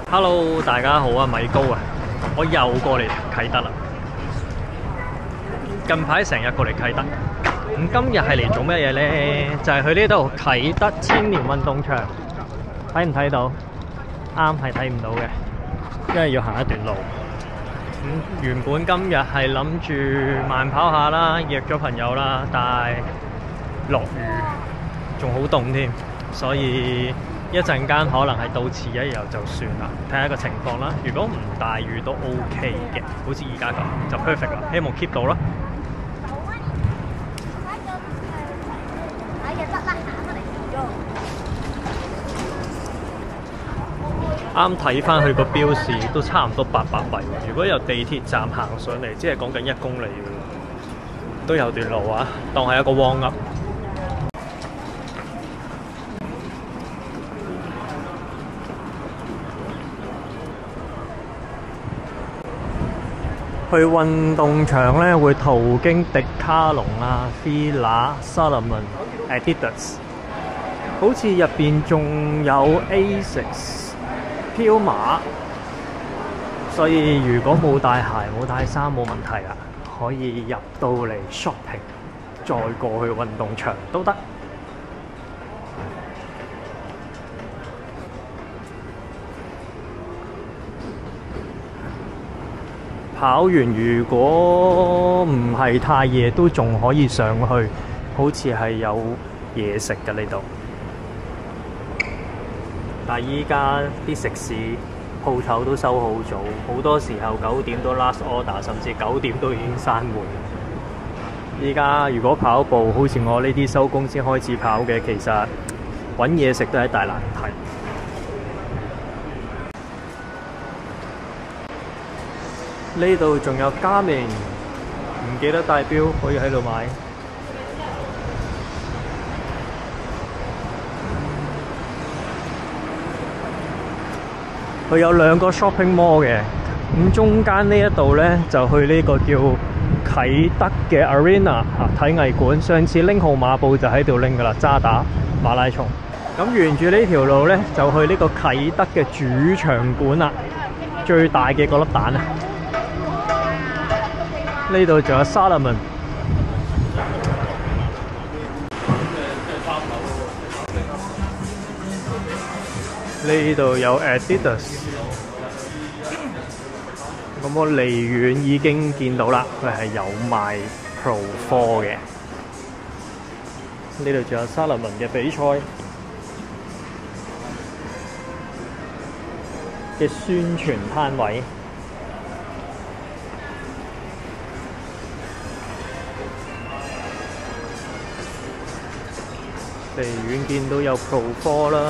Hello，大家好啊，米高啊，我又過嚟啟德啦。近排成日過嚟啟德，咁今日係嚟做咩嘢呢？就係去呢度啟德青年運動場，睇唔睇到？啱係睇唔到嘅，因為要行一段路。原本今日係諗住慢跑下啦，約咗朋友啦，但係落雨，仲好凍添，所以一陣間可能係到此一遊就算啦，睇下個情況啦。如果唔大雨都 OK 嘅，好似而家咁就 perfect 啦。希望 keep 到啦。啱睇翻佢個標示都差唔多800米，如果由地鐵站行上嚟，即係講緊1公里嘅，都有段路啊，當係一個 warm up。去運動場咧會途經迪卡龍啊、Fila、Salomon、Adidas， 好似入邊仲有 Asics、Puma， 所以如果冇帶鞋冇帶衫冇問題啊，可以入到嚟 shopping， 再過去運動場都得。跑完如果唔係太夜，都仲可以上去，好似係有嘢食嘅呢度。但係依家啲食肆鋪頭都收好早，好多時候9點都 last order， 甚至9點都已經閂門。依家如果跑步，好似我呢啲收工先開始跑嘅，其實揾嘢食都係一大難題。呢度仲有加明，唔記得帶錶，可以喺度買。佢有2個 shopping mall 嘅，咁中間呢一度呢，就去呢個叫啟德嘅 Arena 體藝館。上次拎號碼布就喺度拎噶啦，渣打馬拉松。咁沿住呢條路呢，就去呢個啟德嘅主場館啦，最大嘅嗰粒蛋啊！呢度仲有 Salomon， 呢度有 Adidas。咁我離遠已經見到啦，佢係有賣 Pro 4嘅。呢度仲有 Salomon 嘅比賽嘅宣傳攤位。離遠見到有 Pro 4啦、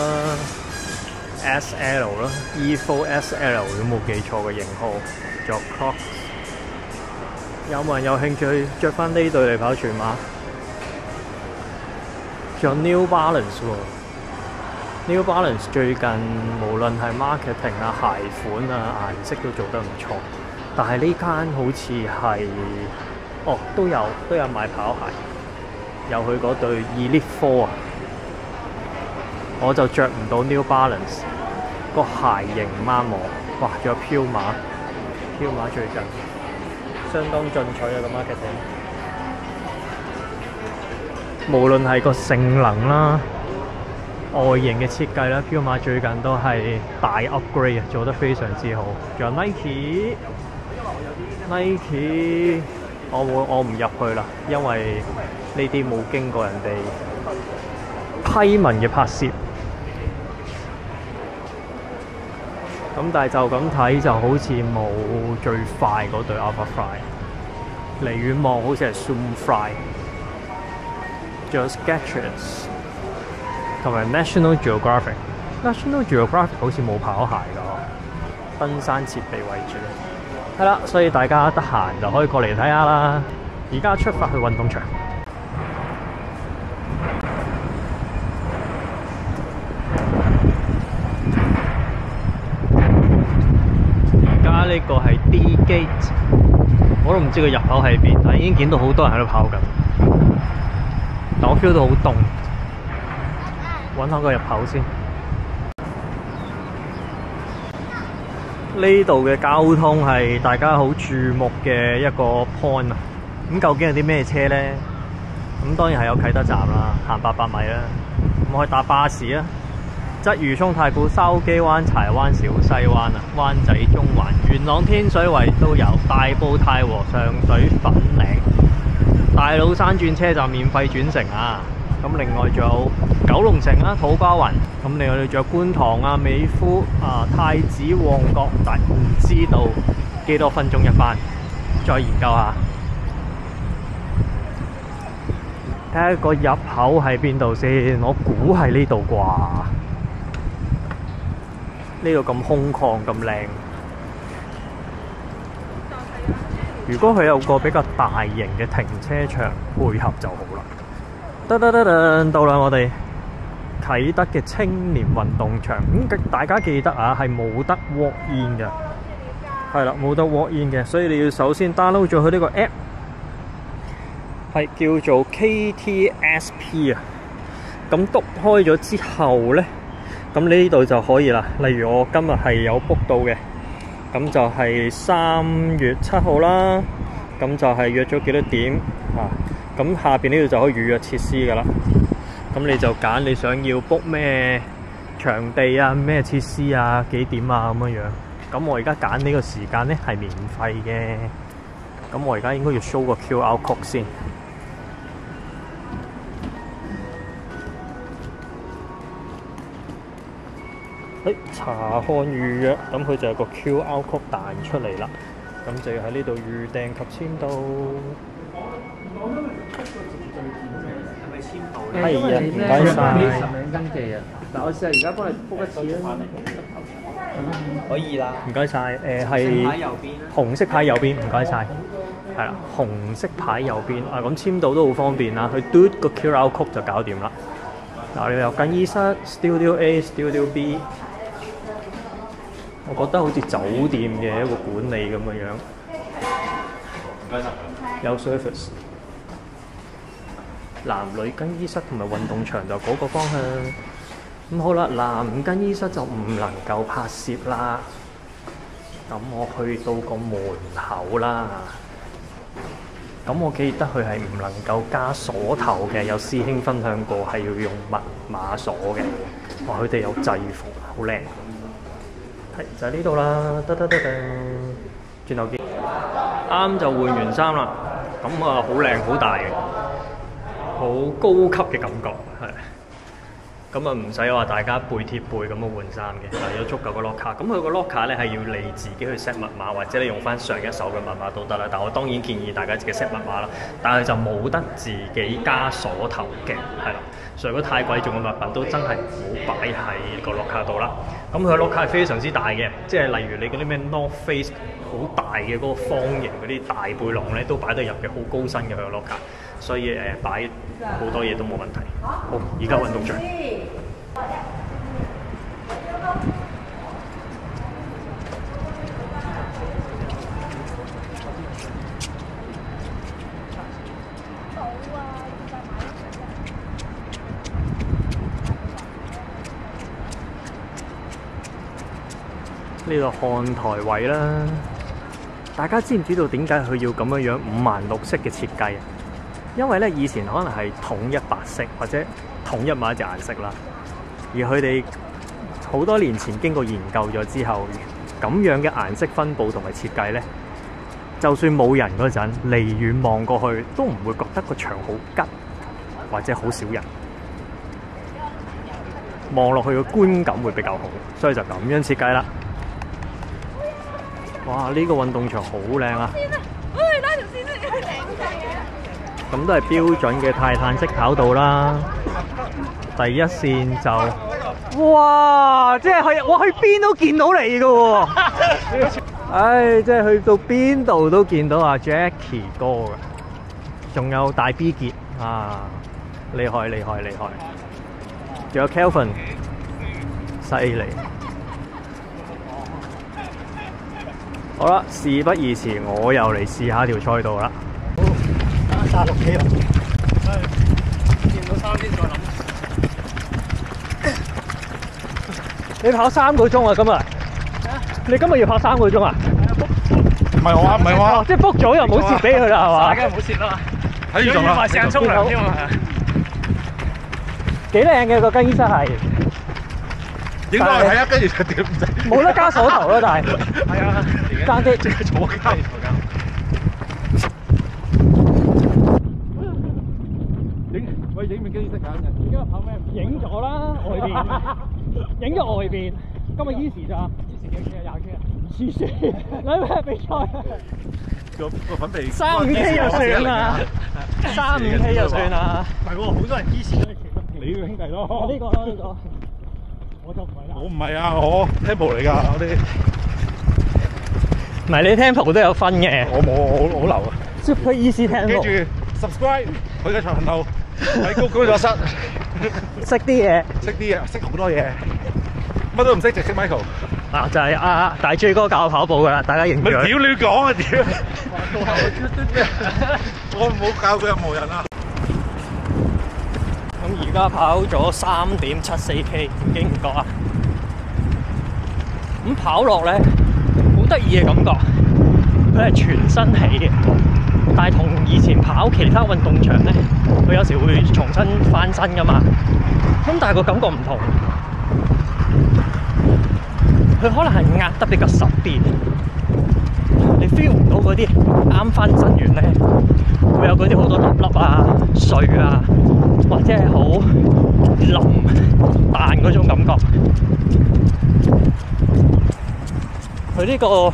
SL 啦、Evo SL 如果冇記錯嘅型號，仲有 Crocs。有冇人有興趣着翻呢對嚟跑全馬？仲有 New Balance 喎。New Balance 最近無論係 marketing 啊、鞋款啊、顏色都做得唔錯，但係呢間好似係都有賣跑鞋，有佢嗰對 Elite 4啊。我就着唔到 New Balance， 個鞋型唔啱我。哇！仲有 Puma 最近相當進取啊個 marketing， 無論係個性能啦、外形嘅設計啦 ，Puma 最近都係大 upgrade 啊，做得非常之好。仲有 Nike， 我唔入去啦，因為呢啲冇經過人哋批文嘅拍攝。咁但係就咁睇就好似冇最快嗰對 Alphafly， 離遠望好似係 Zoomfly， 仲有 Skechers 同埋 National Geographic。National Geographic 好似冇跑鞋㗎，登山設備為主。係啦，所以大家得閒就可以過嚟睇下啦。而家出發去運動場。呢個係 D Gate， 我都唔知個入口喺邊，但係已經見到好多人喺度跑緊。但我 feel 到好凍，揾下個入口先。呢度嘅交通係大家好注目嘅一個 point 啊！咁究竟有啲咩車呢？咁當然係有啟德站啦，行800米啦。咁可以搭巴士啊，鰂魚涌、太古、筲箕灣、柴灣、小西灣啊、灣仔、中環、元朗、天水圍都有，大埔、太和、上水、粉嶺、大老山轉車站免費轉乘啊！咁另外仲有九龍城啦、土瓜灣，咁另外仲有觀塘啊、美孚啊、太子、旺角，但唔知道幾多分鐘一班，再研究下。睇下個入口喺邊度先，我估係呢度啩。呢度咁空曠咁靚，如果佢有個比較大型嘅停車場配合就好啦。到啦，我哋啟德嘅青年運動場。咁大家記得啊，係冇得 walk in 嘅，係啦，冇得 walk in 嘅，所以你要首先 download 咗佢呢個 app， 係叫做 KTSP 啊。咁篤開咗之後呢，咁呢度就可以啦。例如我今日係有 book 到嘅，咁就係3月7號啦。咁就係約咗幾多點啊？咁下邊呢度就可以預約設施噶啦。咁你就揀你想要 book 咩場地啊、咩設施啊、幾點啊咁樣樣。咁我而家揀呢個時間呢係免費嘅。咁我而家應該要 show 個 QR code 先。查看預約，咁佢就有個 QR code 彈出嚟啦。咁就要喺呢度預訂及簽到。係咪簽到咧？係啊，唔該晒。實名登記啊！嗱，我試下而家幫你 book 一次啦。可以啦。唔該晒。係紅色牌右邊，唔該晒。係啦，紅色牌右邊啊，咁簽到都好方便啦。佢嘟個 QR code 就搞掂啦。嗱，你有更衣室 Studio A、Studio B。我覺得好似酒店嘅一個管理咁嘅樣。唔該晒。有 service。男女更衣室同埋運動場就嗰個方向。咁好啦，男更衣室就唔能夠拍攝啦。咁我去到個門口啦。咁我記得佢係唔能夠加鎖頭嘅，有師兄分享過係要用密碼鎖嘅。哇！佢哋有制服，好靚。係就係呢度啦，轉頭見。啱就換完衫啦，咁啊好靚好大嘅，好高級嘅感覺係。咁啊唔使話大家背貼背咁樣換衫嘅，有足夠嘅 lock 卡。咁佢個 lock 卡咧係要你自己去 set 密碼，或者你用翻上一手嘅密碼都得啦。但我當然建議大家自己 set 密碼啦，但係就冇得自己加鎖頭嘅，係啦。所以如果太貴重嘅物品都真係唔好擺喺個 lock 卡度啦。咁佢個 lock 卡係非常之大嘅，即係例如你嗰啲咩 North Face 好大嘅嗰個方形嗰啲大背囊咧，都擺得入嘅，好高身嘅佢個 lock 卡。所以擺好多嘢都冇問題。好，而家運動場。呢度看台位啦，大家知唔知道點解佢要咁樣樣五顏六色嘅設計啊？因為咧以前可能係統一白色或者統一某一隻顏色啦，而佢哋好多年前經過研究咗之後，咁樣嘅顏色分佈同埋設計咧，就算冇人嗰陣，離遠望過去都唔會覺得個場好吉或者好少人，望落去嘅觀感會比較好，所以就咁樣設計啦。哇！呢個運動場好靚啊！咁都係標準嘅泰坦式跑道啦。第一線就，哇！即係我去邊都見到你㗎喎。唉，即係去到邊度都見到阿 Jackie 哥㗎。仲有大 B 傑啊，厲害厲害厲害！仲有 Kelvin， 犀利。好啦，事不宜遲，我又嚟試下條賽道啦。36幾啦，見到3先再諗。你跑3個鐘啊今日？你今日要拍3個鐘啊？唔係我啊，唔係我啊，即係 book 咗又冇蝕俾佢啦，係嘛？梗係冇蝕啦。喺呢度啦。買時間沖涼添啊！幾靚嘅個更衣室係。影過去睇啊，跟住就點啫？冇得加鎖頭咯，但係。係啊，爭啲。即係坐監。喂，影唔影更衣室㗎？而家拍咩？影咗啦，外邊。影咗外邊。今日依時咋？依時幾 K 啊？20K 啊？黐線！你咩比賽？個粉皮。35K 就算啦，35K 就算啦。唔係喎，好多人依時都係奇乜你嘅兄弟咯。呢個咯，呢個。我就唔係啦。我唔係啊，我 Temple 嚟㗎，我啲。唔係你 Temple 都有分嘅。我冇，我好流啊。Super Easy Temple。記住 subscribe 佢嘅頻道喺高工作室。識啲嘢。識啲嘢，識好多嘢。乜都唔識，淨識 Michael。啊，就係大 J 哥教我跑步㗎啦，大家認住。屌你講啊屌！我冇教過任何人啊。咁而家跑咗3.74K， 唔經唔覺啊！咁跑落咧，好得意嘅感覺，佢係全身起嘅，但係同以前跑其他運動場咧，佢有時會重新翻身㗎嘛。咁但係個感覺唔同，佢可能係壓得比較實啲，你 feel 唔到嗰啲啱翻身完咧，會有嗰啲好多粒粒啊、碎啊，或者係好腍彈嗰種感覺。佢呢個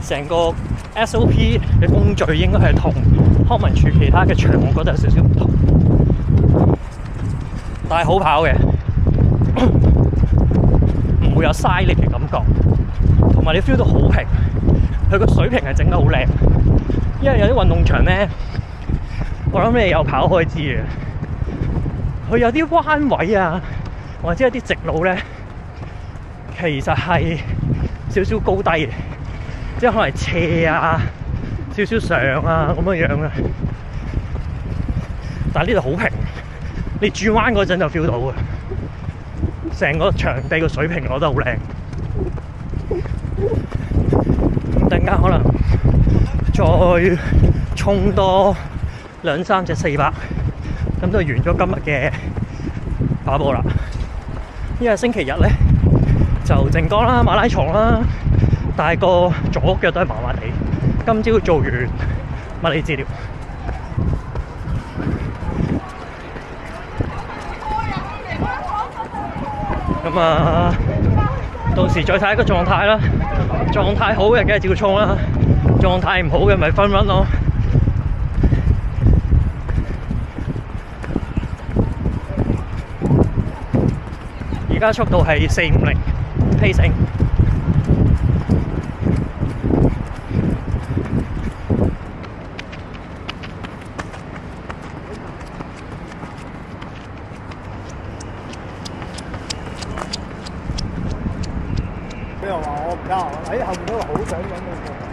成個 SOP 嘅工序應該係同康文署其他嘅場，我覺得有少少唔同，但係好跑嘅，唔會有嘥力嘅感覺，同埋你 feel 到好平，佢個水平係整得好靚。因為有啲運動場咧，我諗你有跑開知嘅，佢有啲彎位啊，或者有啲直路咧，其實係少少高低嘅，即係可能斜啊、少少上啊咁樣樣嘅。但係呢度好平，你轉彎嗰陣就 feel 到嘅，成個場地個水平我覺得好靚。咁陣間可能再衝多2、3隻400，咁就完咗今日嘅跑步啦。因為星期日咧就靜岡啦、馬拉松啦，但係個左腳都係麻麻地。今朝做完物理治療，咁啊，到時再睇下個狀態啦。狀態好嘅梗係照衝啦，狀態唔好嘅咪分 run 咯。而家速度係450 pacing。佢又話我唔得，喺後面嗰個好想揾到